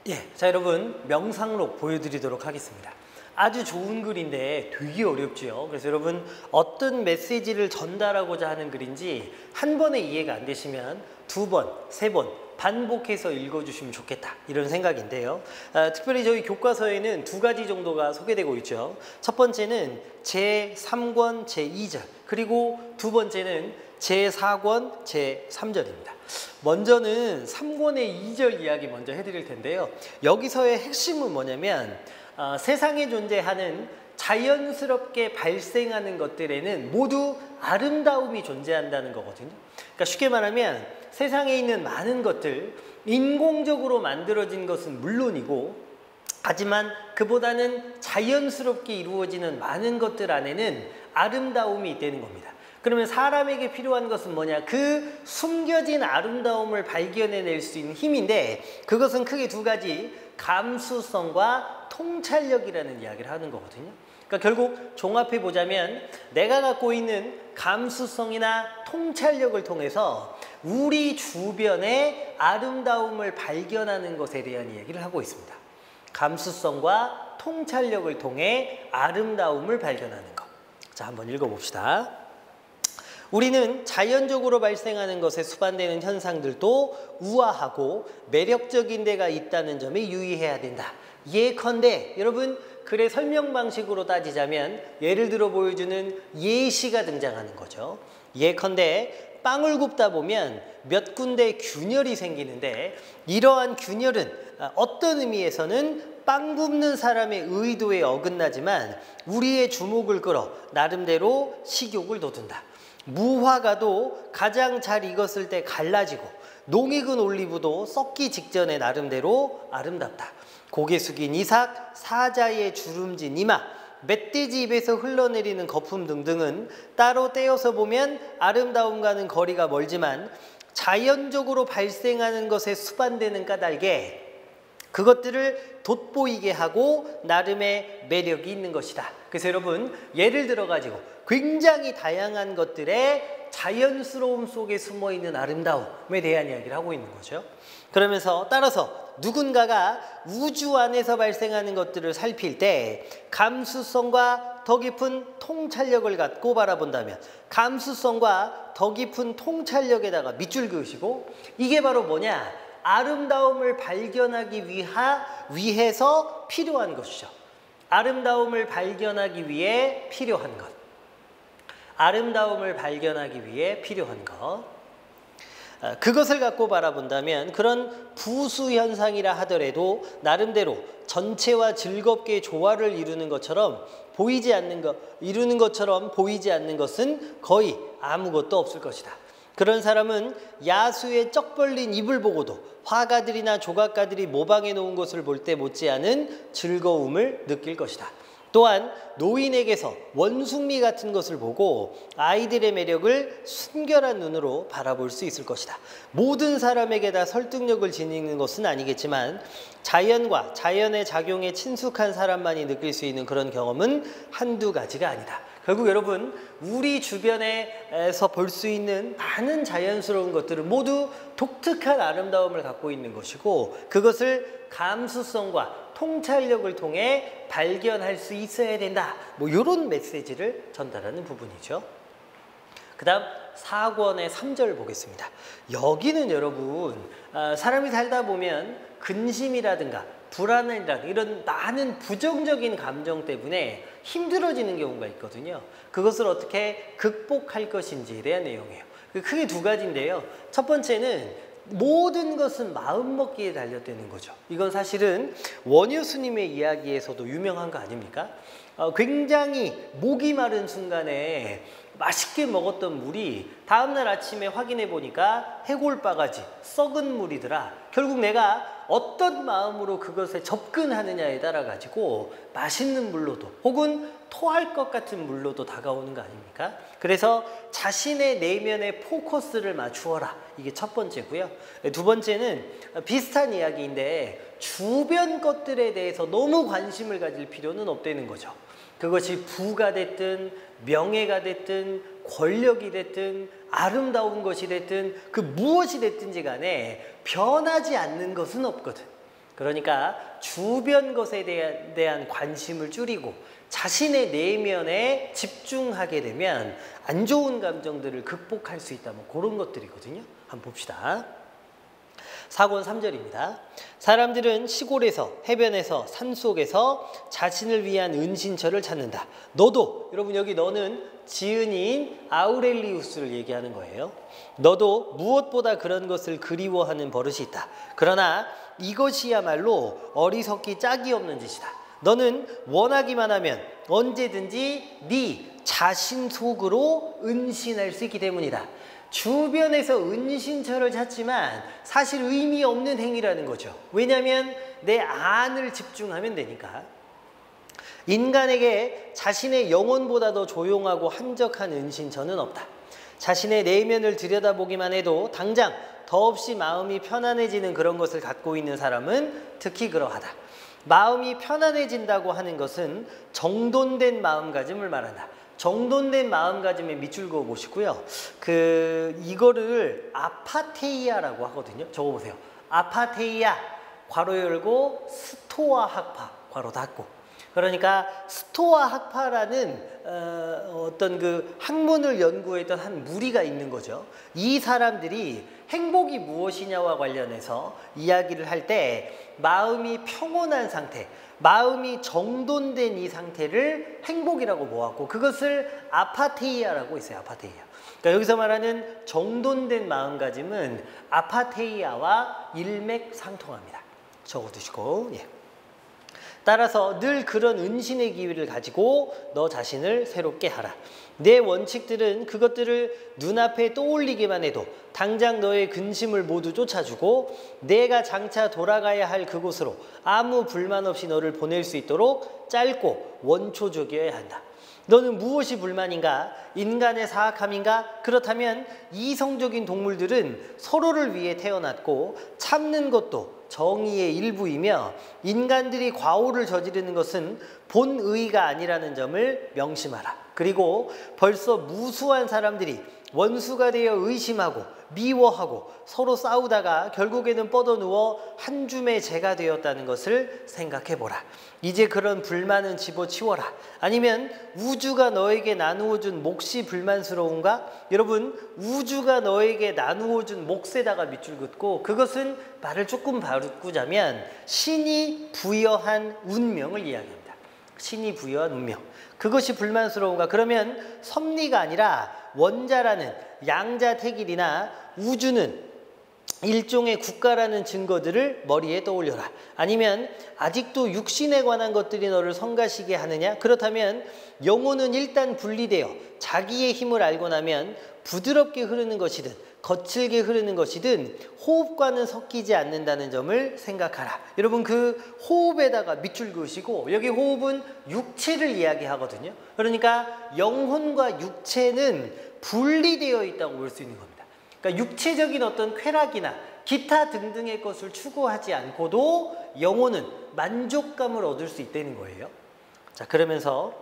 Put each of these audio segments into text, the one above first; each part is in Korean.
예, 자 여러분 명상록 보여드리도록 하겠습니다. 아주 좋은 글인데 되게 어렵죠. 그래서 여러분 어떤 메시지를 전달하고자 하는 글인지 한 번에 이해가 안 되시면 두 번, 세 번 반복해서 읽어주시면 좋겠다 이런 생각인데요. 특별히 저희 교과서에는 두 가지 정도가 소개되고 있죠. 첫 번째는 제3권 제2절 그리고 두 번째는 제4권 제3절입니다. 먼저는 3권의 2절 이야기 먼저 해드릴 텐데요. 여기서의 핵심은 뭐냐면 세상에 존재하는 자연스럽게 발생하는 것들에는 모두 아름다움이 존재한다는 거거든요. 그러니까 쉽게 말하면 세상에 있는 많은 것들, 인공적으로 만들어진 것은 물론이고 하지만 그보다는 자연스럽게 이루어지는 많은 것들 안에는 아름다움이 있다는 겁니다. 그러면 사람에게 필요한 것은 뭐냐? 그 숨겨진 아름다움을 발견해낼 수 있는 힘인데 그것은 크게 두 가지, 감수성과 통찰력이라는 이야기를 하는 거거든요. 그러니까 결국 종합해 보자면 내가 갖고 있는 감수성이나 통찰력을 통해서 우리 주변의 아름다움을 발견하는 것에 대한 이야기를 하고 있습니다. 감수성과 통찰력을 통해 아름다움을 발견하는 것. 자, 한번 읽어봅시다. 우리는 자연적으로 발생하는 것에 수반되는 현상들도 우아하고 매력적인 데가 있다는 점에 유의해야 된다. 예컨대 여러분 글의 설명 방식으로 따지자면 예를 들어 보여주는 예시가 등장하는 거죠. 예컨대 빵을 굽다 보면 몇 군데 균열이 생기는데 이러한 균열은 어떤 의미에서는 빵 굽는 사람의 의도에 어긋나지만 우리의 주목을 끌어 나름대로 식욕을 돋운다. 무화과도 가장 잘 익었을 때 갈라지고 농익은 올리브도 썩기 직전에 나름대로 아름답다. 고개 숙인 이삭, 사자의 주름진 이마, 멧돼지 입에서 흘러내리는 거품 등등은 따로 떼어서 보면 아름다움과는 거리가 멀지만 자연적으로 발생하는 것에 수반되는 까닭에 그것들을 돋보이게 하고 나름의 매력이 있는 것이다. 그래서 여러분 예를 들어 가지고 굉장히 다양한 것들의 자연스러움 속에 숨어있는 아름다움에 대한 이야기를 하고 있는 거죠. 그러면서 따라서 누군가가 우주 안에서 발생하는 것들을 살필 때 감수성과 더 깊은 통찰력을 갖고 바라본다면 감수성과 더 깊은 통찰력에다가 밑줄 그으시고 이게 바로 뭐냐? 아름다움을 발견하기 위해서 필요한 것이죠. 아름다움을 발견하기 위해 필요한 것. 아름다움을 발견하기 위해 필요한 것. 그것을 갖고 바라본다면 그런 부수 현상이라 하더라도 나름대로 전체와 즐겁게 조화를 이루는 것처럼 보이지 않는 것은 거의 아무것도 없을 것이다. 그런 사람은 야수의 쩍 벌린 입을 보고도 화가들이나 조각가들이 모방해 놓은 것을 볼 때 못지않은 즐거움을 느낄 것이다. 또한 노인에게서 원숭미 같은 것을 보고 아이들의 매력을 순결한 눈으로 바라볼 수 있을 것이다. 모든 사람에게 다 설득력을 지니는 것은 아니겠지만 자연과 자연의 작용에 친숙한 사람만이 느낄 수 있는 그런 경험은 한두 가지가 아니다. 결국 여러분 우리 주변에서 볼 수 있는 많은 자연스러운 것들은 모두 독특한 아름다움을 갖고 있는 것이고 그것을 감수성과 통찰력을 통해 발견할 수 있어야 된다. 뭐 이런 메시지를 전달하는 부분이죠. 그 다음 4권의 3절 보겠습니다. 여기는 여러분 사람이 살다 보면 근심이라든가 불안이라든가 이런 많은 부정적인 감정 때문에 힘들어지는 경우가 있거든요. 그것을 어떻게 극복할 것인지에 대한 내용이에요. 크게 두 가지인데요. 첫 번째는 모든 것은 마음먹기에 달렸다는 거죠. 이건 사실은 원효 스님의 이야기에서도 유명한 거 아닙니까? 굉장히 목이 마른 순간에 맛있게 먹었던 물이 다음날 아침에 확인해 보니까 해골바가지, 썩은 물이더라. 결국 내가 어떤 마음으로 그것에 접근하느냐에 따라 가지고 맛있는 물로도 혹은 토할 것 같은 물로도 다가오는 거 아닙니까? 그래서 자신의 내면에 포커스를 맞추어라. 이게 첫 번째고요. 두 번째는 비슷한 이야기인데 주변 것들에 대해서 너무 관심을 가질 필요는 없다는 거죠. 그것이 부가 됐든 명예가 됐든 권력이 됐든 아름다운 것이 됐든 그 무엇이 됐든지 간에 변하지 않는 것은 없거든. 그러니까 주변 것에 대한 관심을 줄이고 자신의 내면에 집중하게 되면 안 좋은 감정들을 극복할 수 있다. 뭐 그런 것들이거든요. 한번 봅시다. 4권 3절입니다. 사람들은 시골에서, 해변에서, 산속에서 자신을 위한 은신처를 찾는다. 너도, 여러분 여기 너는 지은이인 아우렐리우스를 얘기하는 거예요. 너도 무엇보다 그런 것을 그리워하는 버릇이 있다. 그러나 이것이야말로 어리석기 짝이 없는 짓이다. 너는 원하기만 하면 언제든지 네 자신 속으로 은신할 수 있기 때문이다. 주변에서 은신처를 찾지만 사실 의미 없는 행위라는 거죠. 왜냐하면 내 안을 집중하면 되니까. 인간에게 자신의 영혼보다 더 조용하고 한적한 은신처는 없다. 자신의 내면을 들여다보기만 해도 당장 더없이 마음이 편안해지는 그런 것을 갖고 있는 사람은 특히 그러하다. 마음이 편안해진다고 하는 것은 정돈된 마음가짐을 말한다. 정돈된 마음가짐에 밑줄 그어 보시고요. 이거를 아파테이아라고 하거든요. 적어보세요. 아파테이아, 괄호 열고 스토아 학파, 괄호 닫고. 그러니까 스토아 학파라는 어떤 그 학문을 연구했던 한 무리가 있는 거죠. 이 사람들이 행복이 무엇이냐와 관련해서 이야기를 할 때 마음이 평온한 상태, 마음이 정돈된 이 상태를 행복이라고 모았고 그것을 아파테이아라고 있어요. 아파테이아. 그러니까 여기서 말하는 정돈된 마음가짐은 아파테이아와 일맥상통합니다. 적어두시고. 예. 따라서 늘 그런 은신의 기회를 가지고 너 자신을 새롭게 하라. 내 원칙들은 그것들을 눈앞에 떠올리기만 해도 당장 너의 근심을 모두 쫓아주고 내가 장차 돌아가야 할 그곳으로 아무 불만 없이 너를 보낼 수 있도록 짧고 원초적이어야 한다. 너는 무엇이 불만인가? 인간의 사악함인가? 그렇다면 이성적인 동물들은 서로를 위해 태어났고 참는 것도 정의의 일부이며 인간들이 과오를 저지르는 것은 본의가 아니라는 점을 명심하라. 그리고 벌써 무수한 사람들이 원수가 되어 의심하고 미워하고 서로 싸우다가 결국에는 뻗어누워 한 줌의 재가 되었다는 것을 생각해보라. 이제 그런 불만은 집어치워라. 아니면 우주가 너에게 나누어준 몫이 불만스러운가? 여러분, 우주가 너에게 나누어준 몫에다가 밑줄 긋고 그것은 말을 조금 바꾸자면 신이 부여한 운명을 이야기합니다. 신이 부여한 운명. 그것이 불만스러운가? 그러면 섭리가 아니라 원자라는 양자택일이나 우주는 일종의 국가라는 증거들을 머리에 떠올려라. 아니면 아직도 육신에 관한 것들이 너를 성가시게 하느냐? 그렇다면 영혼은 일단 분리되어 자기의 힘을 알고 나면 부드럽게 흐르는 것이든 거칠게 흐르는 것이든 호흡과는 섞이지 않는다는 점을 생각하라. 여러분 그 호흡에다가 밑줄 그으시고 여기 호흡은 육체를 이야기하거든요. 그러니까 영혼과 육체는 분리되어 있다고 볼 수 있는 겁니다. 그러니까 육체적인 어떤 쾌락이나 기타 등등의 것을 추구하지 않고도 영혼은 만족감을 얻을 수 있다는 거예요. 자, 그러면서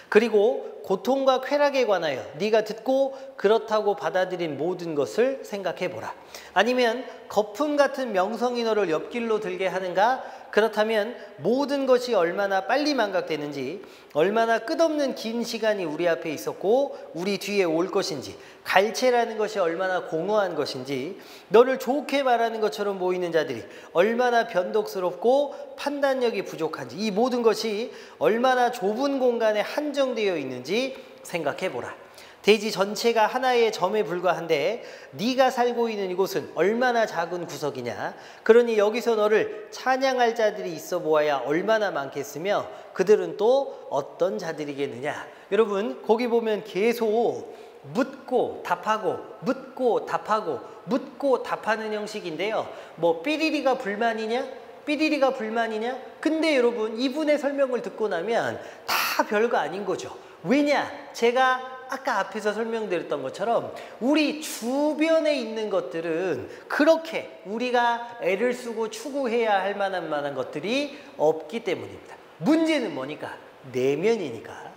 그리고 고통과 쾌락에 관하여 네가 듣고 그렇다고 받아들인 모든 것을 생각해보라. 아니면 거품 같은 명성이 너를 옆길로 들게 하는가? 그렇다면 모든 것이 얼마나 빨리 망각되는지, 얼마나 끝없는 긴 시간이 우리 앞에 있었고 우리 뒤에 올 것인지, 갈채라는 것이 얼마나 공허한 것인지, 너를 좋게 말하는 것처럼 보이는 자들이 얼마나 변덕스럽고 판단력이 부족한지, 이 모든 것이 얼마나 좁은 공간에 한정되어 있는지 생각해보라. 대지 전체가 하나의 점에 불과한데 네가 살고 있는 이곳은 얼마나 작은 구석이냐. 그러니 여기서 너를 찬양할 자들이 있어 보아야 얼마나 많겠으며 그들은 또 어떤 자들이겠느냐. 여러분 거기 보면 계속 묻고 답하고 묻고 답하고 묻고 답하는 형식인데요. 뭐 삐리리가 불만이냐? 삐리리가 불만이냐? 근데 여러분 이분의 설명을 듣고 나면 다 별거 아닌 거죠. 왜냐? 제가 아까 앞에서 설명드렸던 것처럼 우리 주변에 있는 것들은 그렇게 우리가 애를 쓰고 추구해야 할 만한 것들이 없기 때문입니다. 문제는 뭐니까? 내면이니까.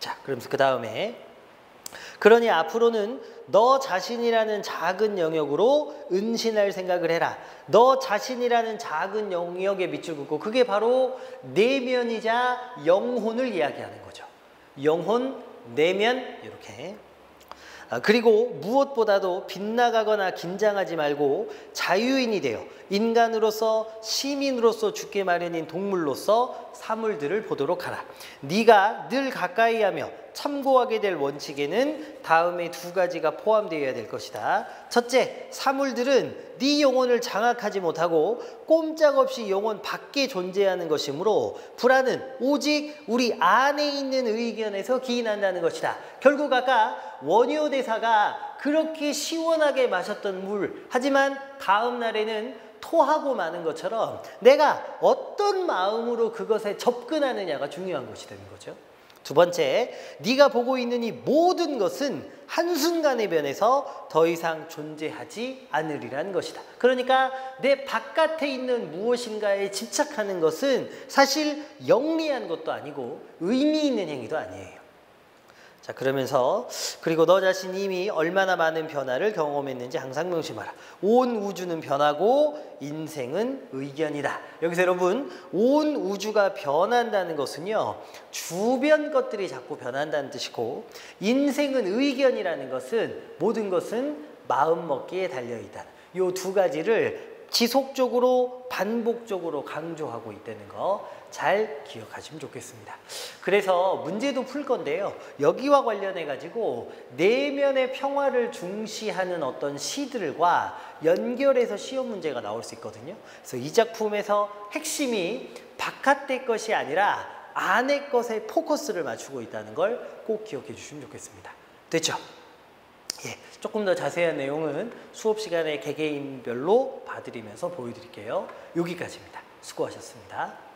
자, 그러면서 그 다음에 그러니 앞으로는 너 자신이라는 작은 영역으로 은신할 생각을 해라. 너 자신이라는 작은 영역에 밑줄 긋고 그게 바로 내면이자 영혼을 이야기하는 거죠. 영혼, 내면 이렇게. 그리고 무엇보다도 빗나가거나 긴장하지 말고 자유인이 되어 인간으로서 시민으로서 죽게 마련인 동물로서 사물들을 보도록 하라. 네가 늘 가까이하며 참고하게 될 원칙에는 다음의 두 가지가 포함되어야 될 것이다. 첫째, 사물들은 네 영혼을 장악하지 못하고 꼼짝없이 영혼 밖에 존재하는 것이므로 불안은 오직 우리 안에 있는 의견에서 기인한다는 것이다. 결국 아까 원효 대사가 그렇게 시원하게 마셨던 물, 하지만 다음 날에는 토하고 마는 것처럼 내가 어떤 마음으로 그것에 접근하느냐가 중요한 것이 되는 거죠. 두 번째, 네가 보고 있는 이 모든 것은 한순간에 변해서 더 이상 존재하지 않으리라는 것이다. 그러니까 내 바깥에 있는 무엇인가에 집착하는 것은 사실 영리한 것도 아니고 의미 있는 행위도 아니에요. 자, 그러면서 그리고 너 자신이 이미 얼마나 많은 변화를 경험했는지 항상 명심하라. 온 우주는 변하고 인생은 의견이다. 여기서 여러분, 온 우주가 변한다는 것은요, 주변 것들이 자꾸 변한다는 뜻이고, 인생은 의견이라는 것은 모든 것은 마음먹기에 달려있다. 이 두 가지를 지속적으로 반복적으로 강조하고 있다는 거 잘 기억하시면 좋겠습니다. 그래서 문제도 풀 건데요. 여기와 관련해 가지고 내면의 평화를 중시하는 어떤 시들과 연결해서 시험 문제가 나올 수 있거든요. 그래서 이 작품에서 핵심이 바깥의 것이 아니라 안의 것에 포커스를 맞추고 있다는 걸 꼭 기억해 주시면 좋겠습니다. 됐죠? 예, 조금 더 자세한 내용은 수업 시간에 개개인별로 봐드리면서 보여드릴게요. 여기까지입니다. 수고하셨습니다.